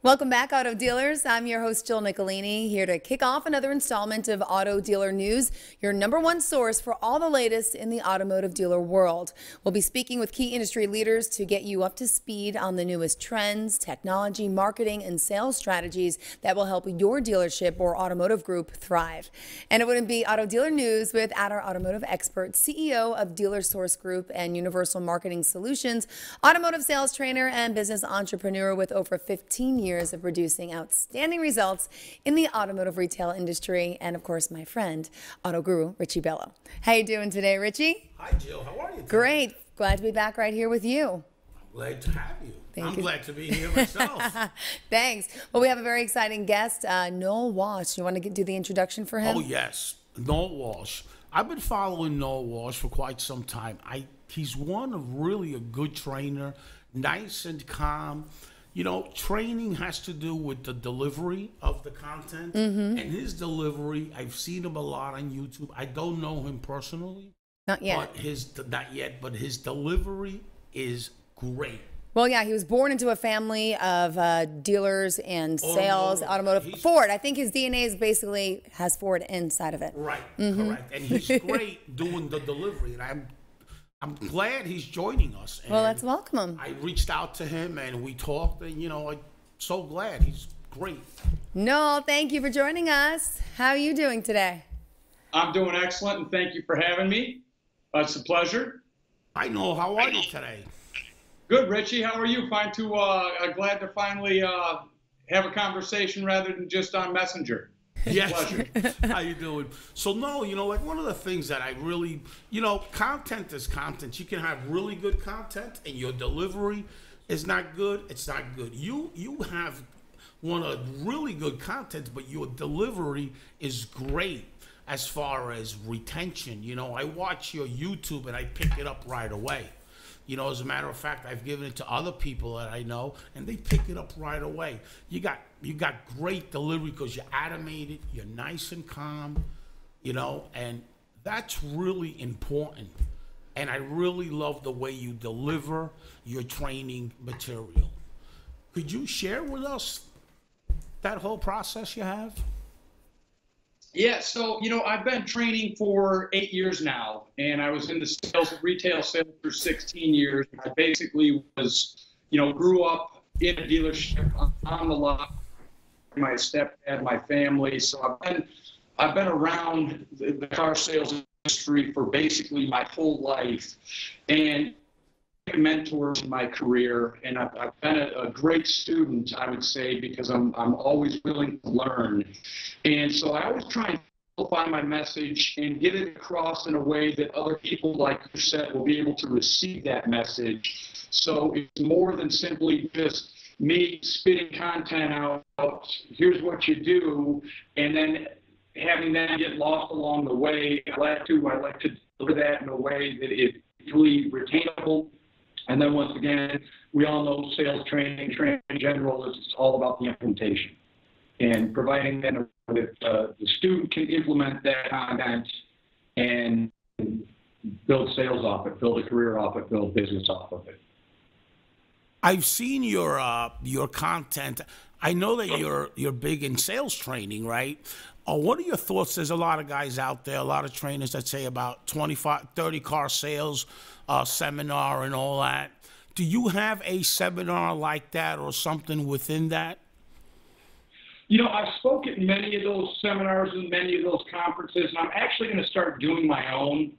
Welcome back, auto dealers. I'm your host, Jill Nicolini, here to kick off another installment of Auto Dealer News, your #1 source for all the latest in the automotive dealer world. We'll be speaking with key industry leaders to get you up to speed on the newest trends, technology, marketing, and sales strategies that will help your dealership or automotive group thrive. And it wouldn't be Auto Dealer News without our automotive expert, CEO of Dealer Source Group and Universal Marketing Solutions, automotive sales trainer and business entrepreneur with over 15 years of producing outstanding results in the automotive retail industry, and of course my friend, auto guru Richie Bello. How you doing today, Richie? Hi, Jill. How are you today? Great. Glad to be back right here with you. I'm glad to have you. Thank I'm you. glad to be here myself. Thanks. Well, we have a very exciting guest, Noel Walsh. You want to do the introduction for him? Oh, yes. Noel Walsh. I've been following Noel Walsh for quite some time. He's really a good trainer, nice and calm. You know, training has to do with the delivery of the content. And his delivery, I've seen him a lot on YouTube. I don't know him personally. Not yet. But his delivery is great. Well, yeah, he was born into a family of dealers and sales, automotive. Ford. I think his DNA is basically has Ford inside of it. Right, correct. And he's great doing the delivery. And I'm glad he's joining us. And well, let's welcome him. I reached out to him and we talked, and I'm so glad. He's great. Noel, thank you for joining us. How are you doing today? I'm doing excellent, and thank you for having me. It's a pleasure. I know. How are you today? Good, Richie. How are you? Glad to finally have a conversation rather than just on Messenger. Yes. How you doing? So, no, like one of the things that I really, content is content. You can have really good content and your delivery is not good. It's not good. You have one of really good content, but your delivery is great as far as retention. I watch your YouTube and I pick it up right away. As a matter of fact, I've given it to other people that I know, and they pick it up right away. You got great delivery because you're animated, you're nice and calm, and that's really important. And I really love the way you deliver your training material. Could you share with us that whole process you have? Yeah, so, I've been training for 8 years now, and I was in the retail sales for 16 years. I basically was, grew up in a dealership on the lot, my stepdad, my family. So I've been around the car sales industry for basically my whole life, and mentors in my career, and I've been a great student, I would say, because I'm always willing to learn. And so I always try and simplify my message and get it across in a way that other people, like you said, will be able to receive that message. So it's more than simply just me spitting content out, here's what you do, and then having that get lost along the way. I like to deliver that in a way that is really retainable. And then once again, we all know sales training in general is all about the implementation and providing that the student can implement that content and build sales off it, build a career off it, build business off of it. I've seen your content. I know that you're big in sales training, right? What are your thoughts? There's a lot of guys out there, a lot of trainers that say about 25, 30 car sales seminar and all that. Do you have a seminar like that or something within that? I've spoken at many of those seminars and many of those conferences, and I'm actually going to start doing my own.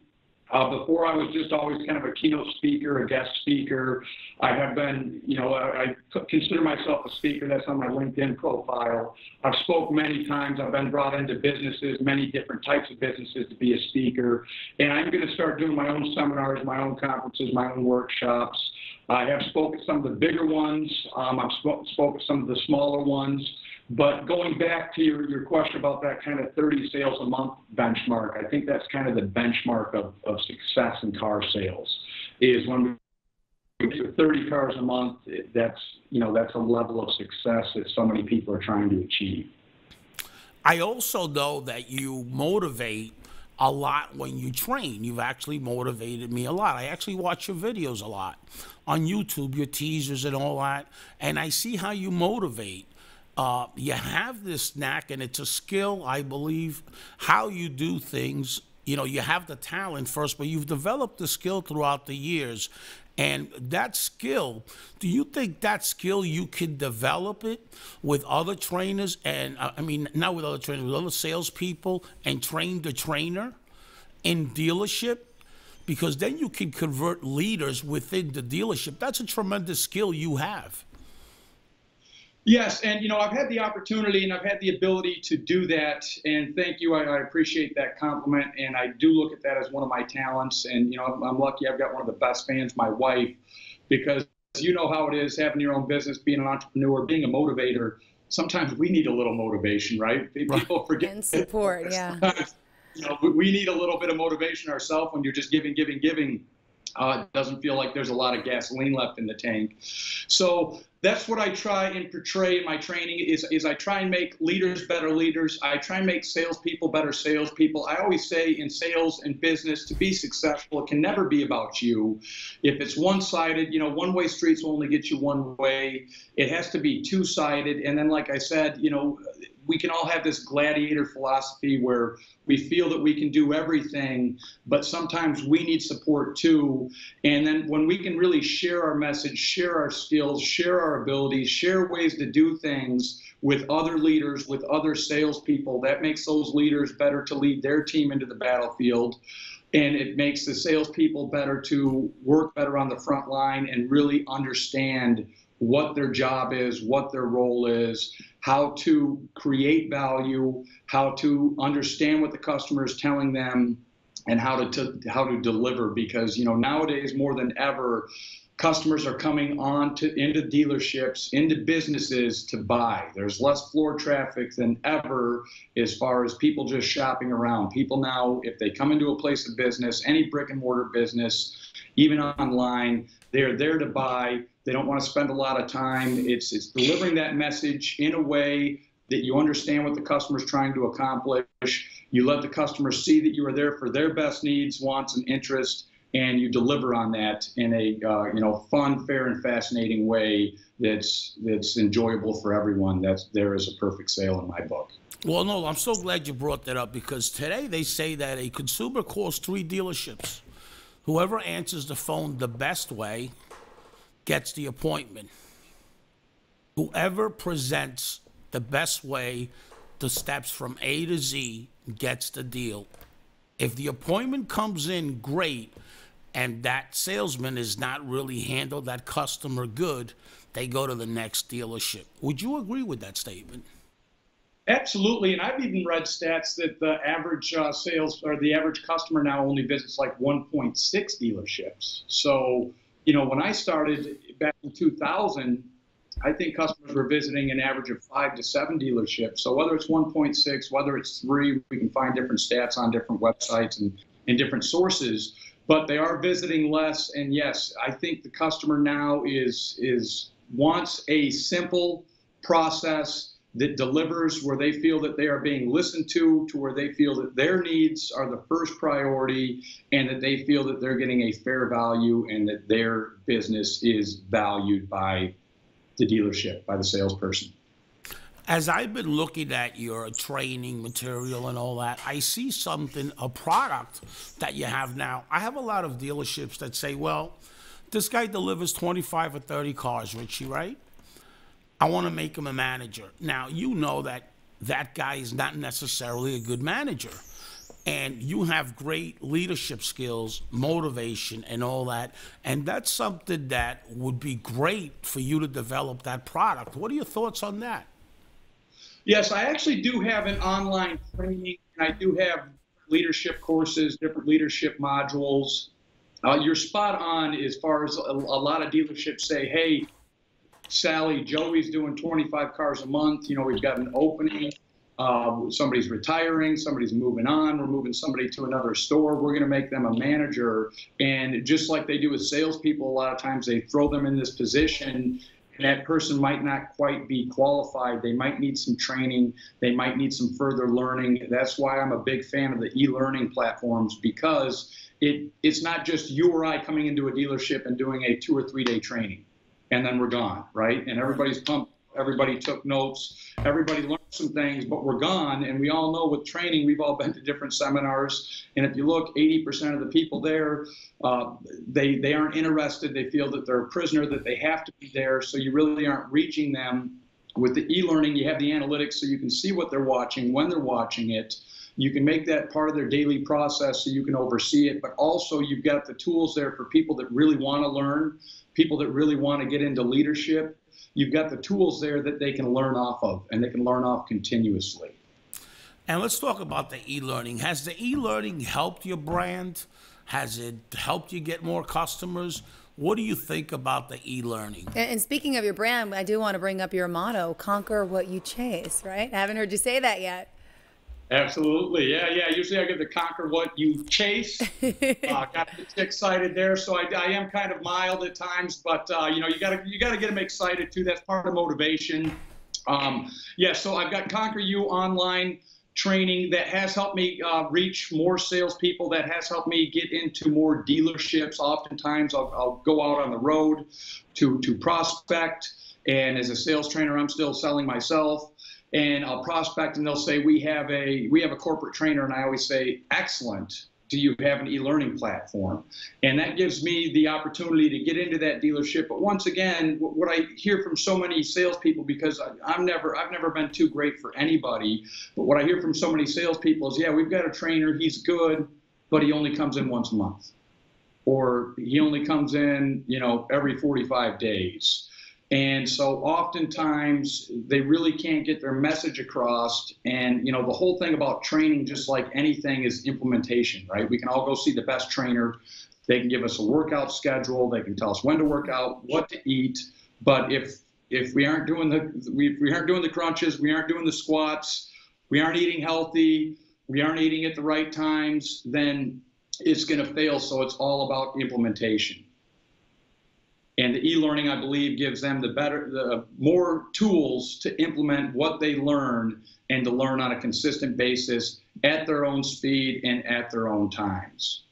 Before I was just always kind of a keynote speaker, a guest speaker. I have been, I consider myself a speaker. That's on my LinkedIn profile. I've spoken many times. I've been brought into businesses, many different types of businesses to be a speaker. And I'm going to start doing my own seminars, my own conferences, my own workshops. I have spoken at some of the bigger ones. I've spoken at some of the smaller ones. But going back to your question about that kind of 30 sales a month benchmark, I think that's kind of the benchmark of success in car sales, is when we do 30 cars a month, that's a level of success that so many people are trying to achieve. I also know that you motivate a lot when you train. You've actually motivated me a lot. I actually watch your videos a lot on YouTube, your teasers and all that, and I see how you motivate. You have this knack, and it's a skill, I believe, how you do things. You know, you have the talent first, but you've developed the skill throughout the years. And that skill, do you think that skill you can develop it with other trainers? And I mean, not with other trainers, with other salespeople, and train the trainer in dealership? Because then you can convert leaders within the dealership. That's a tremendous skill you have. Yes, and you know, I've had the opportunity and I've had the ability to do that, and thank you. I appreciate that compliment, and I do look at that as one of my talents. And you know, I'm lucky I've got one of the best fans, my wife, because you know how it is having your own business, being an entrepreneur, being a motivator. Sometimes we need a little motivation, right? People forget. And support, yeah. You know, we need a little bit of motivation ourselves when you're just giving. It doesn't feel like there's a lot of gasoline left in the tank. So that's what I try and portray in my training is I try and make leaders better leaders. I try and make salespeople better salespeople. I always say in sales and business, to be successful, it can never be about you. If it's one-sided, you know, one-way streets will only get you one way. It has to be two-sided. And then, like I said, you know, we can all have this gladiator philosophy where we feel that we can do everything, but sometimes we need support too. And then when we can really share our message, share our skills, share our abilities, share ways to do things with other leaders, with other salespeople, that makes those leaders better to lead their team into the battlefield. And it makes the salespeople better to work better on the front line and really understand what their job is, what their role is, how to create value, how to understand what the customer is telling them, and how to deliver. Because you know, nowadays more than ever, customers are coming into dealerships, into businesses to buy. There's less floor traffic than ever as far as people just shopping around. People now, if they come into a place of business, any brick and mortar business, even online, they're there to buy. They don't want to spend a lot of time. It's delivering that message in a way that you understand what the customer is trying to accomplish. You let the customer see that you are there for their best needs, wants, and interests, and you deliver on that in a you know, fun, fair, and fascinating way that's enjoyable for everyone. There is a perfect sale in my book. Well, no, I'm so glad you brought that up, because today they say that a consumer calls 3 dealerships. Whoever answers the phone the best way gets the appointment. Whoever presents the best way, the steps from A to Z, gets the deal. If the appointment comes in great and that salesman is not really handled that customer good, they go to the next dealership. Would you agree with that statement? Absolutely, and I've even read stats that the average sales or the average customer now only visits like 1.6 dealerships. So, you know, when I started back in 2000, I think customers were visiting an average of 5 to 7 dealerships. So whether it's 1.6, whether it's 3, we can find different stats on different websites and different sources. But they are visiting less. And yes, I think the customer now wants a simple process that delivers, where they feel that they are being listened to where they feel that their needs are the first priority, and that they feel that they're getting a fair value and that their business is valued by the dealership, by the salesperson. As I've been looking at your training material and all that, I see a product that you have now. I have a lot of dealerships that say, well, this guy delivers 25 or 30 cars, Richie, right? I want to make him a manager. Now, you know that that guy is not necessarily a good manager. And you have great leadership skills, motivation, and all that. And that's something that would be great for you to develop that product. What are your thoughts on that? Yes, I actually do have an online training, and I do have leadership courses, different leadership modules. You're spot on as far as a lot of dealerships say, hey, Sally, Joey's doing 25 cars a month. You know, we've got an opening. Somebody's retiring, somebody's moving on, we're moving somebody to another store, we're going to make them a manager. And just like they do with salespeople, a lot of times they throw them in this position, and that person might not quite be qualified. They might need some training, they might need some further learning. That's why I'm a big fan of the e-learning platforms, because it's not just you or I coming into a dealership and doing a 2 or 3 day training and then we're gone, right? And everybody's pumped Everybody took notes. Everybody learned some things, but we're gone. And we all know with training, we've all been to different seminars. And if you look, 80% of the people there, they aren't interested. They feel that they're a prisoner, that they have to be there. So you really aren't reaching them. With the e-learning, you have the analytics so you can see what they're watching, when they're watching it. You can make that part of their daily process so you can oversee it, but also you've got the tools there for people that really want to learn, people that really want to get into leadership. You've got the tools there that they can learn off of, and they can learn off continuously. And let's talk about the e-learning. Has the e-learning helped your brand? Has it helped you get more customers? What do you think about the e-learning? And speaking of your brand, I do want to bring up your motto, conquer what you chase, right? I haven't heard you say that yet. Absolutely. Yeah. Usually I get to conquer what you chase. Got excited there. So I am kind of mild at times, but you gotta get them excited too. That's part of motivation. So I've got Conquer You online training that has helped me reach more salespeople, that has helped me get into more dealerships. Oftentimes I'll go out on the road to prospect, and as a sales trainer, I'm still selling myself. And I'll prospect, and they'll say, we have a corporate trainer, and I always say, excellent. Do you have an e-learning platform? And that gives me the opportunity to get into that dealership. But once again, what I hear from so many salespeople, because I've never been too great for anybody, but what I hear from so many salespeople is, yeah, we've got a trainer, he's good, but he only comes in once a month, or he only comes in, every 45 days. And so oftentimes they really can't get their message across. And, the whole thing about training, just like anything, is implementation, right? We can all go see the best trainer. They can give us a workout schedule. They can tell us when to work out, what to eat. But if we aren't doing we aren't doing the crunches, we aren't doing the squats, we aren't eating healthy, we aren't eating at the right times, then it's going to fail. So it's all about implementation. And the e-learning, I believe, gives them the more tools to implement what they learn, and to learn on a consistent basis at their own speed and at their own times.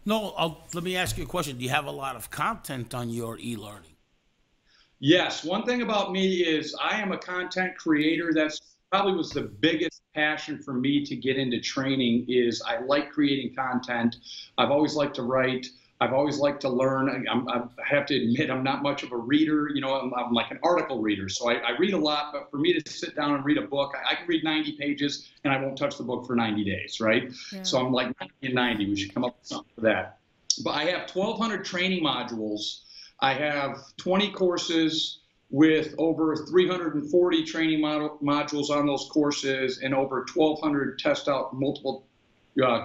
No, let me ask you a question. Do you have a lot of content on your e-learning? Yes. One thing about me is I am a content creator. That's probably was the biggest passion for me to get into training. Is I like creating content. I've always liked to write. I've always liked to learn. I have to admit, I'm not much of a reader. I'm like an article reader. So I read a lot, but for me to sit down and read a book, I can read 90 pages and I won't touch the book for 90 days, right? Yeah. So I'm like 90 and 90. We should come up with something for that. But I have 1,200 training modules. I have 20 courses with over 340 training modules on those courses, and over 1,200 multiple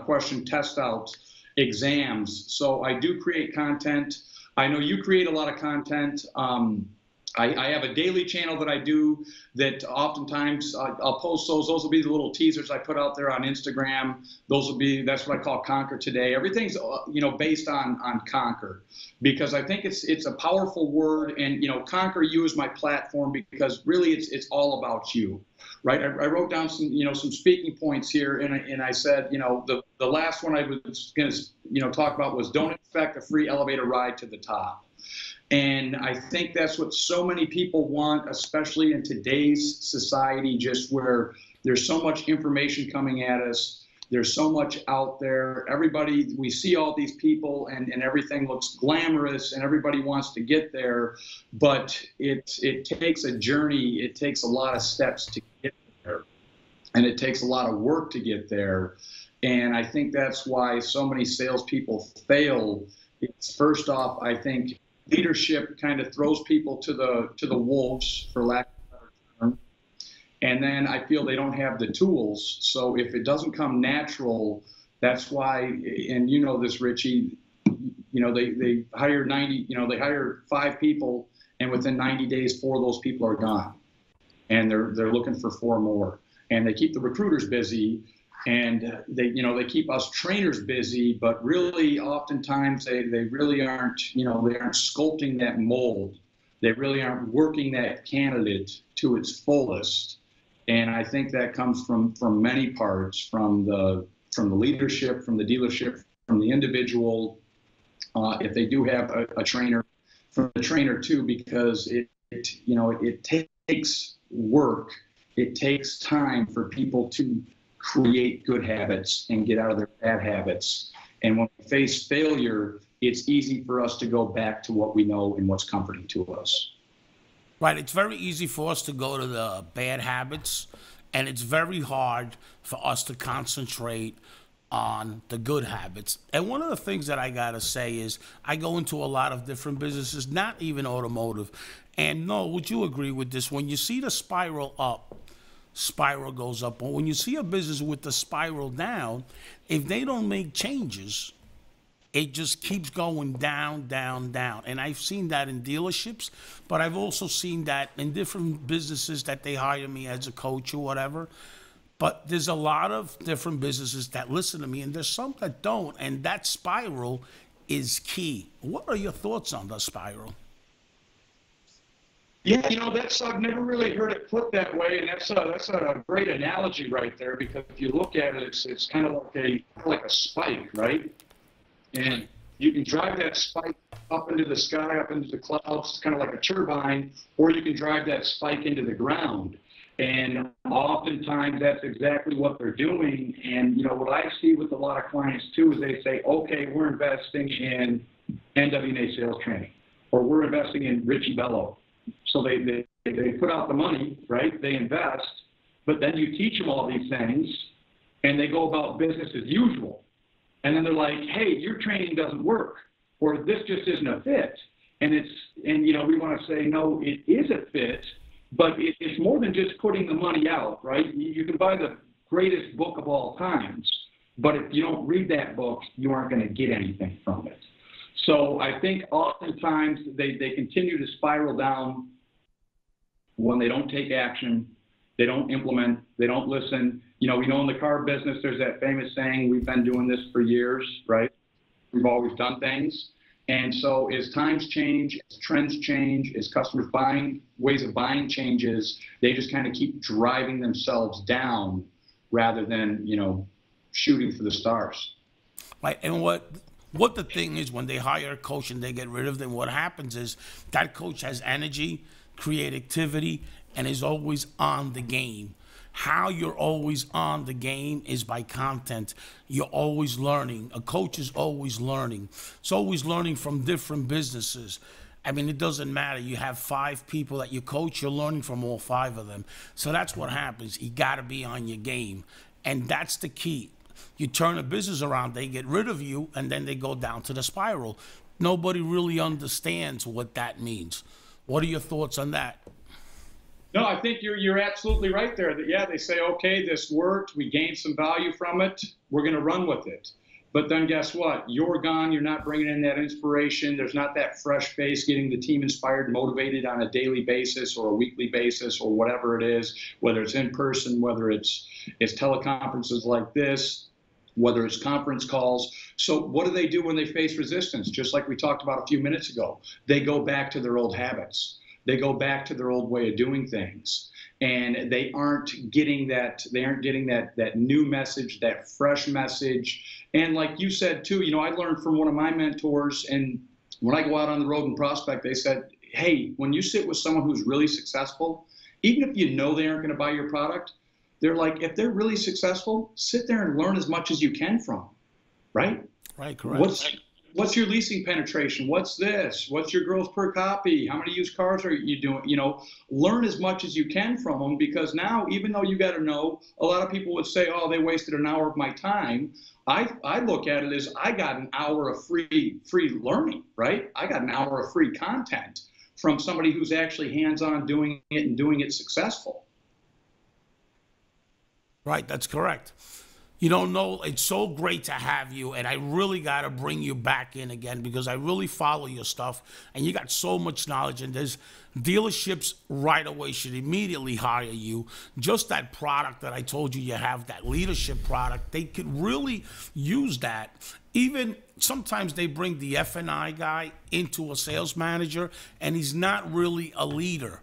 question test outs exams. So I do create content. I know you create a lot of content. I have a daily channel that I do that oftentimes I'll post those. Those will be the little teasers I put out there on Instagram. That's what I call Conquer Today. Everything's based on Conquer, because I think it's a powerful word. And Conquer You is my platform, because really it's all about you. Right. I wrote down some speaking points here, and I said, the last one I was going to talk about was, don't expect a free elevator ride to the top. And I think that's what so many people want, especially in today's society, just where there's so much information coming at us. There's so much out there. We see all these people, and everything looks glamorous, and everybody wants to get there. But it takes a journey. It takes a lot of steps to get there, and it takes a lot of work to get there. And I think that's why so many salespeople fail. It's, first off, I think leadership kind of throws people to the wolves, for lack of a better term. And then I feel they don't have the tools. So if it doesn't come natural, that's why, and this, Richie, they hire 90, they hire 5 people, and within 90 days, 4 of those people are gone. And they're looking for 4 more. And they keep the recruiters busy, and they keep us trainers busy, but really oftentimes they really aren't, they aren't sculpting that mold. They really aren't working that candidate to its fullest. And I think that comes from many parts, from the leadership, from the dealership, from the individual. If they do have a trainer, from the trainer too, because it takes takes work. It takes time for people to create good habits and get out of their bad habits. And when we face failure, it's easy for us to go back to what we know and what's comforting to us. Right. It's very easy for us to go to the bad habits, and it's very hard for us to concentrate on the good habits. And one of the things that I got to say is I go into a lot of different businesses, not even automotive. And no, would you agree with this? When you see the spiral up, spiral goes up. But when you see a business with the spiral down, if they don't make changes, it just keeps going down, down, down. And I've seen that in dealerships, but I've also seen that in different businesses that they hire me as a coach or whatever. But there's a lot of different businesses that listen to me, and there's some that don't. And that spiral is key. What are your thoughts on the spiral? Yeah, I've never really heard it put that way, and that's a great analogy right there, because if you look at it, it's kind of like a spike, right? And you can drive that spike up into the sky, up into the clouds. It's kind of like a turbine, or you can drive that spike into the ground. And oftentimes that's exactly what they're doing. And, what I see with a lot of clients too is they say, okay, we're investing in NW&A sales training, or we're investing in Richie Bello. So they put out the money, right? They invest, but then you teach them all these things, and they go about business as usual. And then they're like, hey, your training doesn't work, or this just isn't a fit. And we want to say, no, it is a fit, but it's more than just putting the money out, right? You can buy the greatest book of all times, but if you don't read that book, you aren't going to get anything from it. So I think oftentimes they continue to spiral down when they don't take action, they don't implement, they don't listen. We know in the car business, there's that famous saying, we've been doing this for years, right? We've always done things. And so as times change, as trends change, as customers' ways of buying changes, they just kind of keep driving themselves down rather than, shooting for the stars. Right. And what the thing is, when they hire a coach and they get rid of them, what happens is that coach has energy, creativity, and is always on the game. How you're always on the game is by content. You're always learning. A coach is always learning. It's always learning from different businesses. I mean, it doesn't matter. You have 5 people that you coach, you're learning from all 5 of them. So that's what happens. You got to be on your game. And that's the key. You turn a business around, they get rid of you, and then they go down to the spiral. Nobody really understands what that means. What are your thoughts on that? No, I think you're absolutely right there. That, yeah, they say, okay, this worked. We gained some value from it. We're going to run with it. But then guess what? You're gone. You're not bringing in that inspiration. There's not that fresh face getting the team inspired, motivated on a daily basis or a weekly basis or whatever it is, whether it's in person, whether it's teleconferences like this, whether it's conference calls. So what do they do when they face resistance? Just like we talked about a few minutes ago, they go back to their old habits. They go back to their old way of doing things, and they aren't getting that new message, that fresh message. And like you said too, I learned from one of my mentors, and when I go out on the road and prospect, they said, hey, when you sit with someone who's really successful, even if you know they aren't going to buy your product, they're like, if they're really successful, sit there and learn as much as you can from them, right? Right, correct. What's your leasing penetration? What's this? What's your growth per copy? How many used cars are you doing? Learn as much as you can from them, because now, even though you got to know, a lot of people would say, oh, they wasted an hour of my time. I look at it as I got an hour of free learning, right? I got an hour of free content from somebody who's actually hands-on doing it and doing it successful. Right, that's correct. Noel, it's so great to have you, and I really got to bring you back in again, because I really follow your stuff, and you got so much knowledge, and there's dealerships right away should immediately hire you. Just that product that I told you have, that leadership product, they could really use that. Even sometimes they bring the F&I guy into a sales manager, and he's not really a leader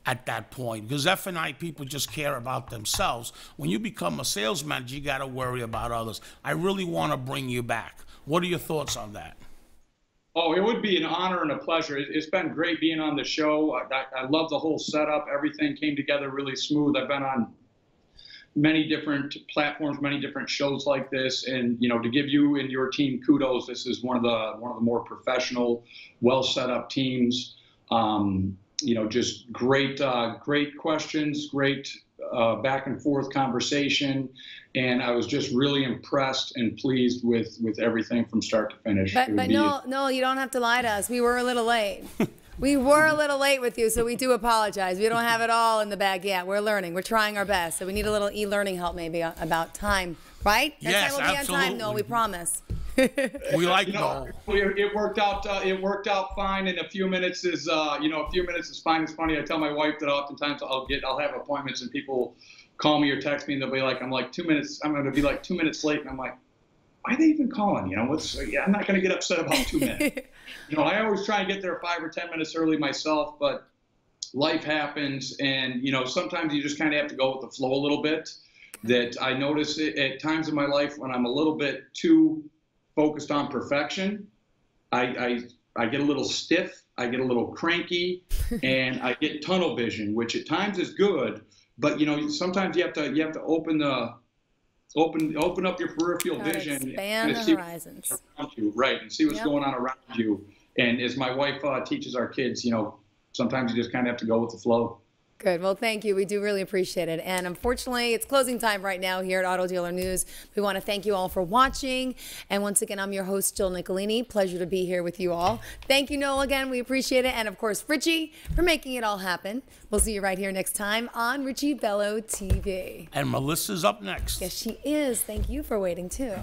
at that point, because F&I people just care about themselves. When you become a sales manager, you got to worry about others. I really want to bring you back. What are your thoughts on that? Oh, it would be an honor and a pleasure. It's been great being on the show. I love the whole setup. Everything came together really smooth. I've been on many different platforms, many different shows like this, and to give you and your team kudos. This is one of the more professional, well set up teams. Just great questions, great back and forth conversation, and I was just really impressed and pleased with everything from start to finish. But no, you don't have to lie to us. We were a little late. We were a little late with you, so we do apologize. We don't have it all in the bag yet. We're learning. We're trying our best. So we need a little e-learning help maybe about time, right? Yes, time we'll be absolutely. on time, Noel, we promise. We like Noel. It worked out fine. And a few minutes is fine. It's funny. I tell my wife that oftentimes I'll have appointments and people call me or text me and they'll be like, I'm going to be like 2 minutes late, and I'm like, why are they even calling? I'm not going to get upset about 2 minutes. I always try and get there 5 or 10 minutes early myself, but life happens, and sometimes you just kind of have to go with the flow a little bit. That I notice it at times in my life when I'm a little bit too focused on perfection, I get a little stiff, I get a little cranky, and I get tunnel vision, which at times is good, but sometimes you have to open up your peripheral vision, expand the horizons around you, right, and see what's going on around you. And as my wife teaches our kids, sometimes you just kind of have to go with the flow. Good. Well, thank you. We do really appreciate it. And unfortunately, it's closing time right now here at Auto Dealer News. We want to thank you all for watching. And once again, I'm your host, Jill Nicolini. Pleasure to be here with you all. Thank you, Noel, again. We appreciate it. And, of course, Richie for making it all happen. We'll see you right here next time on Richie Bello TV. And Melissa's up next. Yes, she is. Thank you for waiting, too.